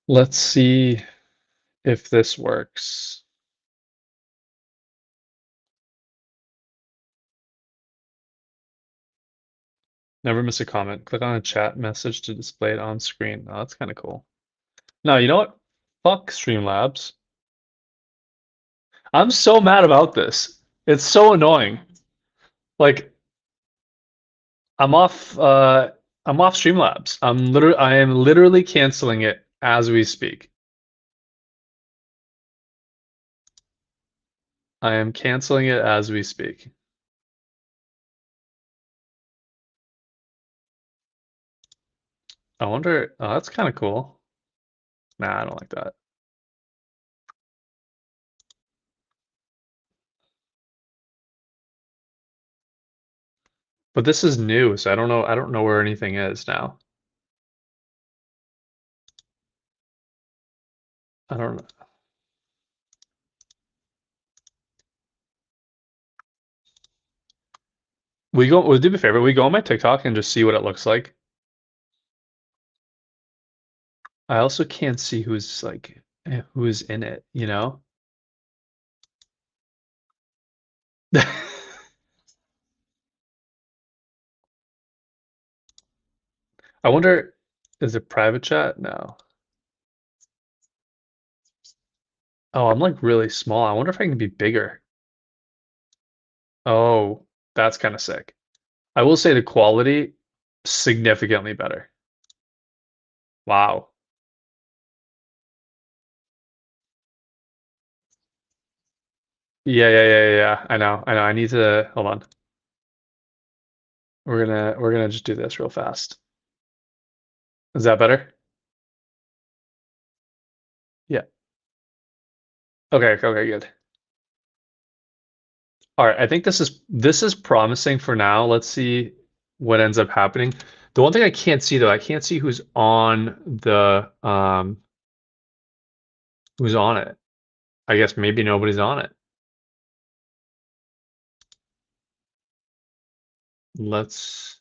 Let's see if this works. Never miss a comment. Click on a chat message to display it on screen. Oh, that's kind of cool. No, you know what? Fuck Streamlabs. I'm so mad about this. It's so annoying. Like, I'm off I'm off Streamlabs. I am literally canceling it as we speak. I am canceling it as we speak. I wonder, oh, that's kind of cool. Nah, I don't like that. But this is new, so I don't know where anything is now. I don't know. We'll do me a favor, we go on my TikTok and just see what it looks like. I also can't see who's like who's in it, you know? I wonder, is it private chat? No. Oh, I'm like really small. I wonder if I can be bigger. Oh, that's kind of sick. I will say the quality significantly better. Wow. Yeah. I know. I need to hold on. We're gonna just do this real fast. Is that better? Yeah. Okay, good. All right, I think this is promising for now. Let's see what ends up happening. The one thing I can't see though, I can't see who's on it. I guess maybe nobody's on it. Let's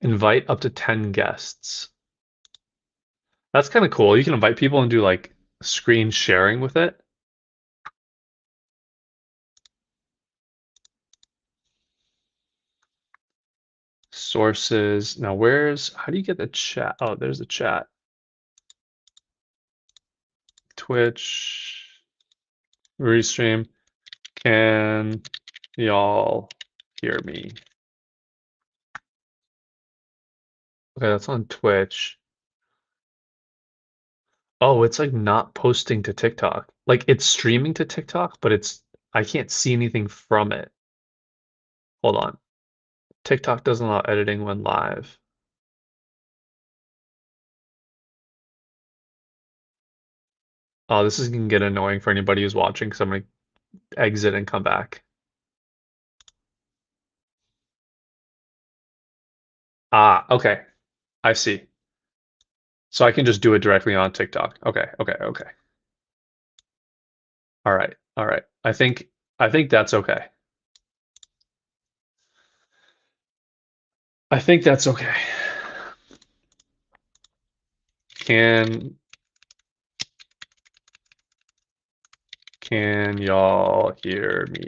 invite up to 10 guests. That's kind of cool. You can invite people and do like screen sharing with it. Sources. Now, how do you get the chat? Oh, there's the chat. Twitch, Restream. Can y'all hear me? Okay, that's on Twitch. Oh, it's like not posting to TikTok. Like it's streaming to TikTok, but I can't see anything from it. Hold on. TikTok doesn't allow editing when live. Oh, this is gonna get annoying for anybody who's watching because I'm gonna exit and come back. Ah, okay. I see. So I can just do it directly on TikTok. Okay. All right. I think that's okay. I think that's okay. Can can y'all hear me?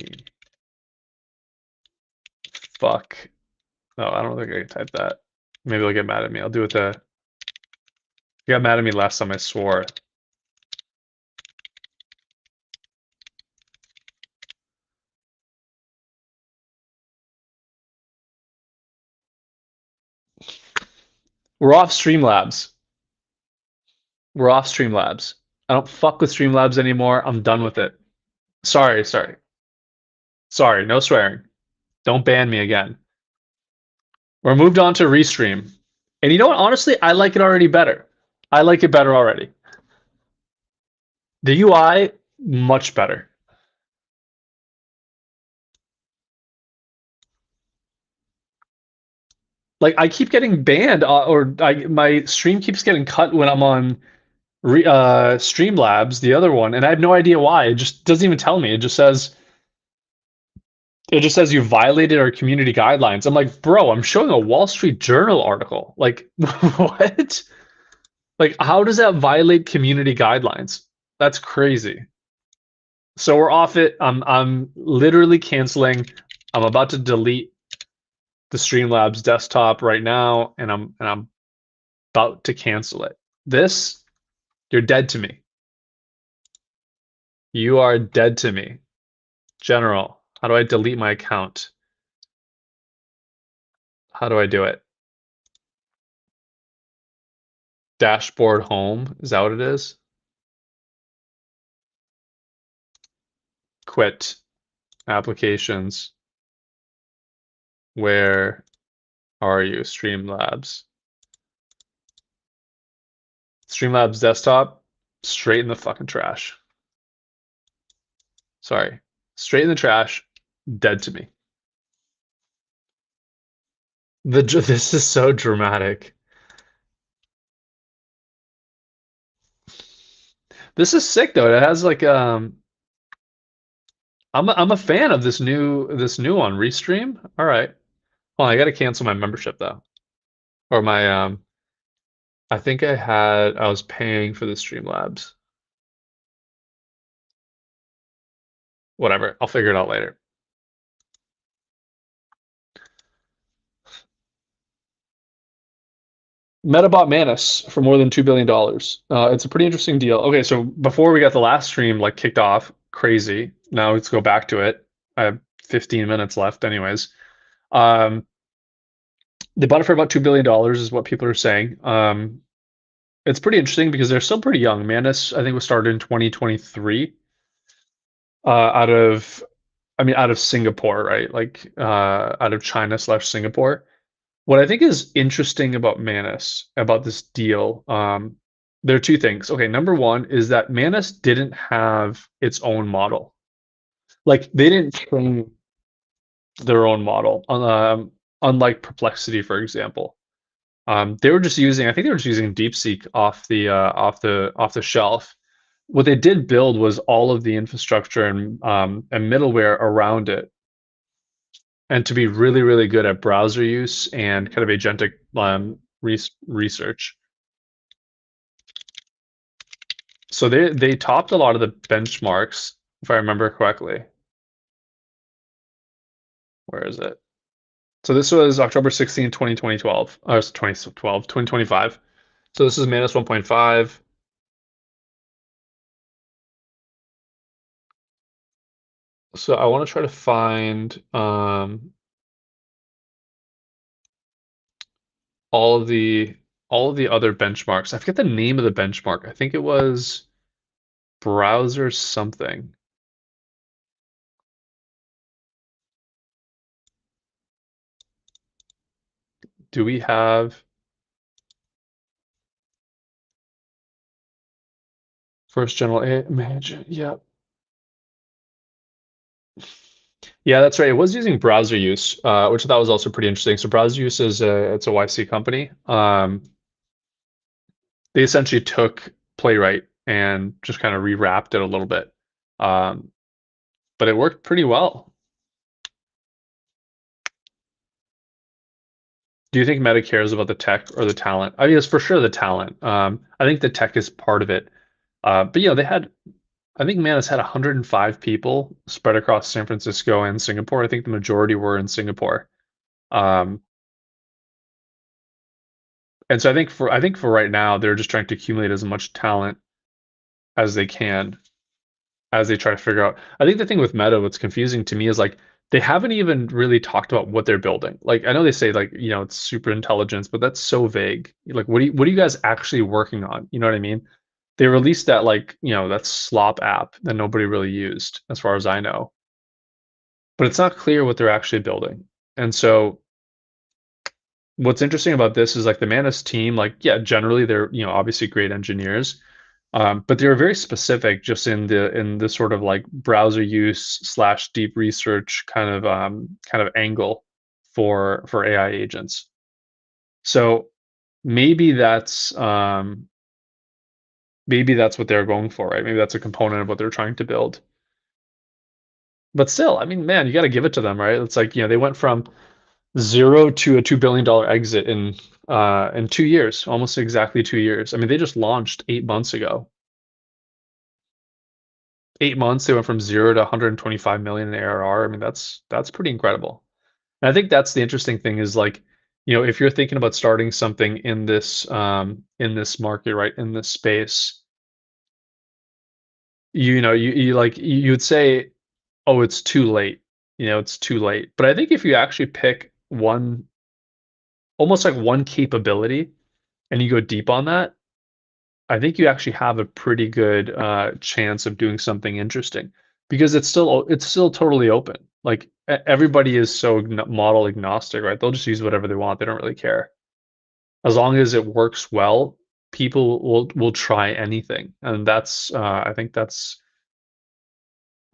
Fuck. No, I don't think I can type that. Maybe they'll get mad at me. I'll do it the. You got mad at me last time I swore. We're off Streamlabs. We're off Streamlabs. I don't fuck with Streamlabs anymore. I'm done with it. Sorry, no swearing. Don't ban me again. We're moved on to Restream. And you know what? Honestly, I like it already better. I like it better already. The UI, much better. Like I keep getting banned, my stream keeps getting cut when I'm on Streamlabs, the other one, and I have no idea why. It just doesn't even tell me. It just says you violated our community guidelines. I'm like, bro, I'm showing a Wall Street Journal article. Like, what? Like, how does that violate community guidelines? That's crazy. So we're off it. I'm literally canceling. I'm about to delete the Streamlabs desktop right now, and I'm about to cancel it. This, you're dead to me. You are dead to me. General, how do I delete my account? How do I do it? Dashboard home, is that what it is? Quit applications. Where are you? Streamlabs. Streamlabs desktop, straight in the fucking trash. Sorry. Straight in the trash, dead to me. This is so dramatic. This is sick though. It has like I'm a fan of this new one, Restream. All right. Well, I gotta cancel my membership though. Or my I think I was paying for the Streamlabs. Whatever. I'll figure it out later. Meta bought Manus for more than $2 billion. It's a pretty interesting deal. Okay, so before we got the last stream like kicked off, crazy. Now let's go back to it. I have 15 minutes left, anyways. Um, they bought it for about $2 billion, is what people are saying. It's pretty interesting because they're still pretty young. Manus, I think, was started in 2023. Out of, I mean, out of Singapore, right? Like out of China/Singapore. What I think is interesting about Manus, about this deal, there are two things. Okay, number one is that Manus didn't have its own model. Like they didn't train their own model, unlike Perplexity, for example. They were just using, I think they were just using DeepSeek off the shelf. What they did build was all of the infrastructure and middleware around it, and to be really, really good at browser use and kind of agentic research. So they topped a lot of the benchmarks, if I remember correctly. Where is it? So this was October 16, 2012. Or 2012, 2025. So this is Manus 1.5. So I want to try to find all of the other benchmarks. I forget the name of the benchmark. I think it was browser something. Do we have first general manager? Yeah. Yeah, that's right. It was using browser use, which I thought was also pretty interesting. So browser use is it's a YC company. They essentially took Playwright and just kind of rewrapped it a little bit. Um, but it worked pretty well. Do you think Meta cares about the tech or the talent? I mean, it's for sure the talent. I think the tech is part of it. But they had, I think Manus had 105 people spread across San Francisco and Singapore. I think the majority were in Singapore. Um, and so I think for right now, they're just trying to accumulate as much talent as they can as they try to figure out. I think the thing with Meta, what's confusing to me is like they haven't even really talked about what they're building. Like I know they say like, it's super intelligence, but that's so vague. Like what are you guys actually working on? You know what I mean? They released that like, that slop app that nobody really used, as far as I know. But it's not clear what they're actually building. And so what's interesting about this is like the Manus team, like, yeah, generally they're, obviously great engineers. But they were very specific just in the sort of like browser use / deep research kind of angle for AI agents. So maybe that's what they're going for, right? Maybe that's a component of what they're trying to build. But still, I mean, man, you got to give it to them, right? It's like, they went from zero to a $2 billion exit in in 2 years, almost exactly 2 years. I mean, they just launched 8 months ago. 8 months, they went from 0 to 125 million in ARR. I mean, that's pretty incredible. And I think that's the interesting thing is like, if you're thinking about starting something in this market, right, in this space, you like you would say, oh, it's too late. It's too late. But I think if you actually pick one, almost like one capability, and you go deep on that, I think you actually have a pretty good chance of doing something interesting because it's still totally open. Like everybody is so model agnostic, right? They'll just use whatever they want. They don't really care. As long as it works well, people will try anything, and that's I think that's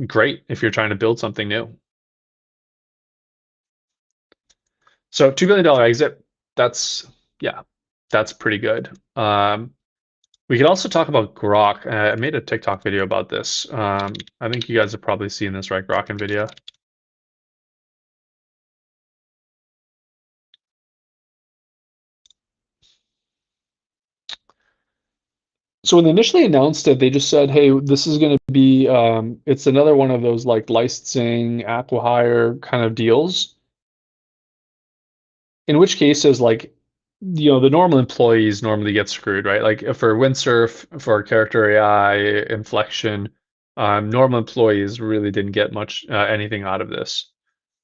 great if you're trying to build something new. So $2 billion exit, that's yeah, that's pretty good. We could also talk about Grok. I made a TikTok video about this. I think you guys have probably seen this, right? Grok and Nvidia. So when they initially announced it, they just said, "Hey, this is going to be it's another one of those like licensing acquihire kind of deals." In which cases, like, the normal employees normally get screwed, right? Like for Windsurf, for character AI, Inflection, normal employees really didn't get much anything out of this.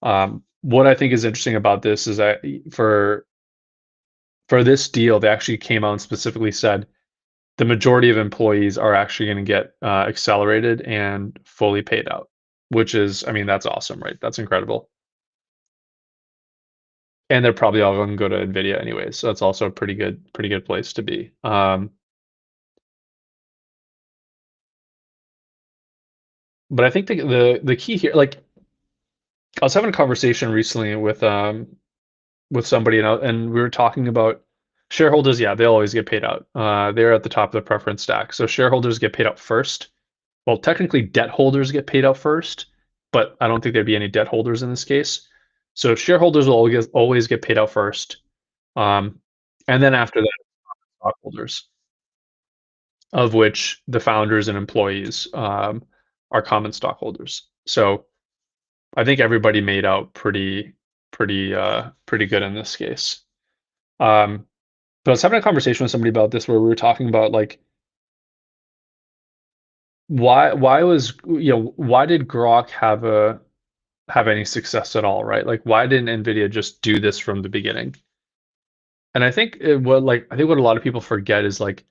What I think is interesting about this is that for this deal, they actually came out and specifically said the majority of employees are actually going to get accelerated and fully paid out, which is, I mean, that's awesome, right? That's incredible. And they're probably all going to go to NVIDIA anyways, so that's also a pretty good place to be. But I think the key here, like, I was having a conversation recently with somebody, and we were talking about shareholders. Yeah, they'll always get paid out. They're at the top of the preference stack, so shareholders get paid out first. Well, technically, debt holders get paid out first, but I don't think there'd be any debt holders in this case. So shareholders will always get paid out first, um, and then after that, stockholders, of which the founders and employees are common stockholders. So I think everybody made out pretty good in this case. Um, but I was having a conversation with somebody about this where we were talking about like why did Grok have any success at all, right? Like why didn't Nvidia just do this from the beginning? And I think what a lot of people forget is like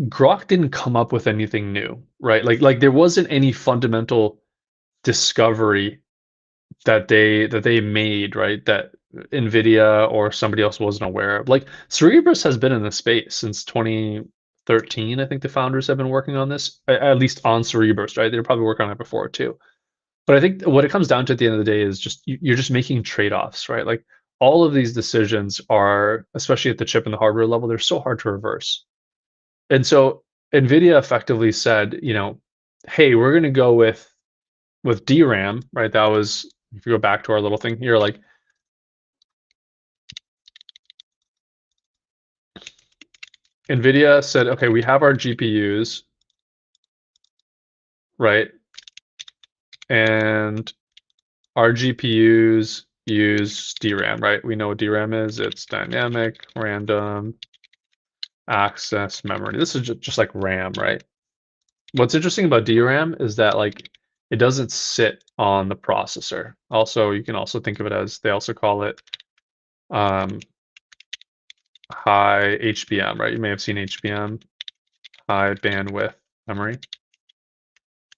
Grok didn't come up with anything new, right? Like there wasn't any fundamental discovery that they made, right? That Nvidia or somebody else wasn't aware of. Like Cerebras has been in the space since 2013. I think the founders have been working on this, at least on Cerebras, right? They're probably working on it before too. But I think what it comes down to at the end of the day is just you're just making trade-offs, right? Like all of these decisions are, especially at the chip and the hardware level, they're so hard to reverse. And so Nvidia effectively said, hey, we're going to go with DRAM, right? That was, if you go back to our little thing here, like NVIDIA said, okay, we have our GPUs, right? And our GPUs use DRAM, right? We know what DRAM is. It's dynamic, random, access memory. This is just like RAM, right? What's interesting about DRAM is that like it doesn't sit on the processor. Also, you can also think of it as, they also call it um, high HBM, right? You may have seen HBM, high bandwidth memory.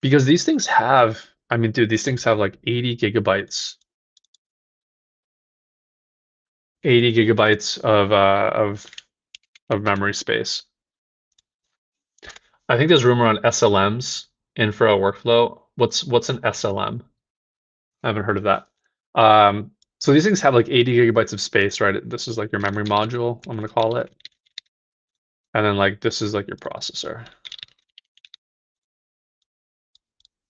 Because these things have, I mean, dude, these things have like 80 gigabytes of memory space. I think there's rumor on SLMs, infra workflow. What's an SLM? I haven't heard of that. So these things have like 80 gigabytes of space, right? This is like your memory module, I'm gonna call it. And then like this is like your processor.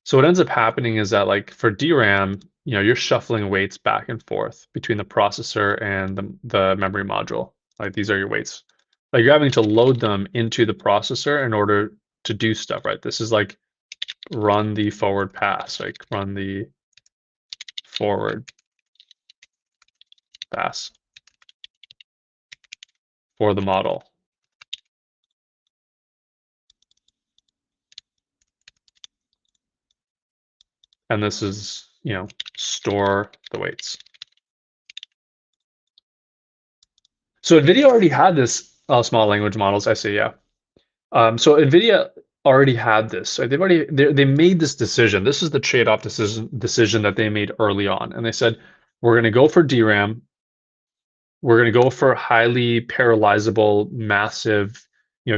So what ends up happening is that like for DRAM, you're shuffling weights back and forth between the processor and the memory module. Like these are your weights. Like you're having to load them into the processor in order to do stuff, right? This is like run the forward pass, like run the forward pass for the model. And this is, store the weights. So NVIDIA already had this small language models. I see, yeah. So NVIDIA already had this. So they made this decision. This is the trade-off decision that they made early on, and they said we're going to go for DRAM. We're going to go for highly parallelizable, massive,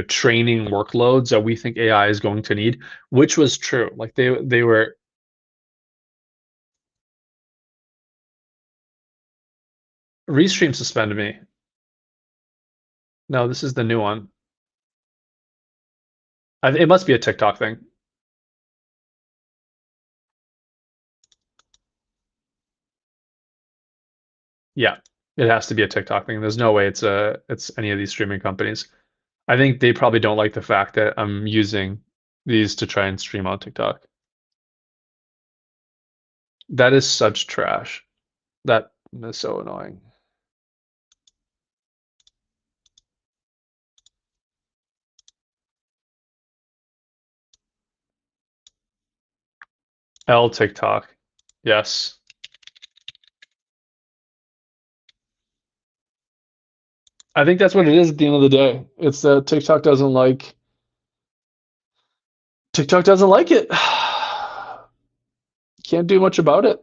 training workloads that we think AI is going to need, which was true. Like they were. Restream suspended me. No, this is the new one. It must be a TikTok thing. Yeah, it has to be a TikTok thing. There's no way it's any of these streaming companies. I think they probably don't like the fact that I'm using these to try and stream on TikTok. That is such trash. That is so annoying. L TikTok. Yes. I think that's what it is at the end of the day. It's that TikTok doesn't like it. Can't do much about it.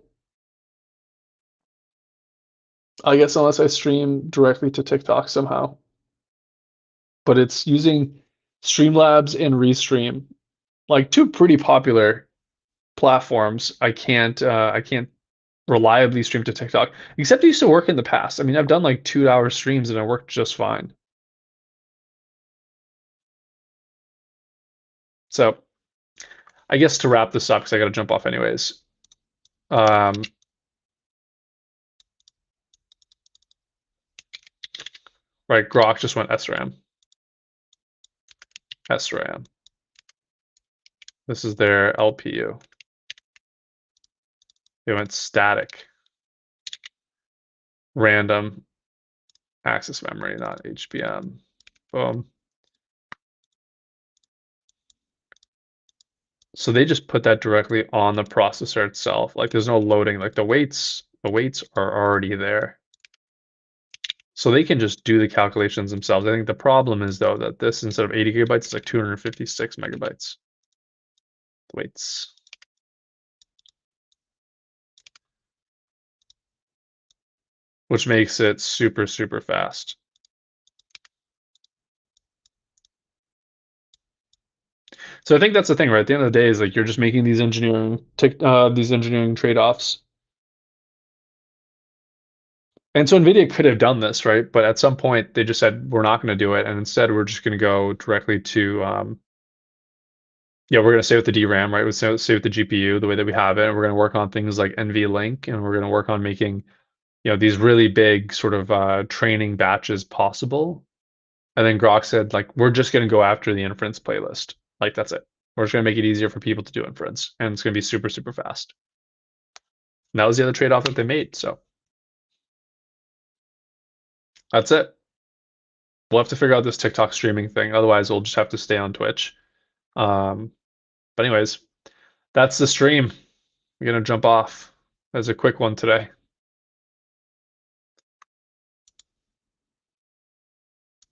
I guess unless I stream directly to TikTok somehow. But it's using Streamlabs and Restream, like two pretty popular platforms. I can't reliably stream to TikTok, except I used to work in the past. I mean, I've done like 2 hour streams and it worked just fine. So I guess to wrap this up, because I got to jump off anyways. Um, right, Grok just went SRAM. SRAM. This is their LPU. They went static. Random access memory, not HBM. Boom. So they just put that directly on the processor itself. Like there's no loading. Like the weights are already there. So they can just do the calculations themselves. I think the problem is though that this instead of 80 gigabytes, it's like 256 megabytes. Weights. Which makes it super, super fast. So I think that's the thing, right? At the end of the day, is like you're just making these engineering trade-offs. And so NVIDIA could have done this, right? But at some point they just said we're not going to do it, and instead we're just going to go directly to yeah, we're going to stay with the DRAM, right? We'll stay with the GPU the way that we have it, and we're going to work on things like NVLink, and we're going to work on making these really big sort of training batches possible. And then Grok said, like, we're just going to go after the inference playlist. Like, that's it. We're just going to make it easier for people to do inference, and it's going to be super, super fast. And that was the other trade-off that they made. So that's it. We'll have to figure out this TikTok streaming thing. Otherwise, we'll just have to stay on Twitch. Um, but anyways, that's the stream. We're gonna jump off. That's a quick one today.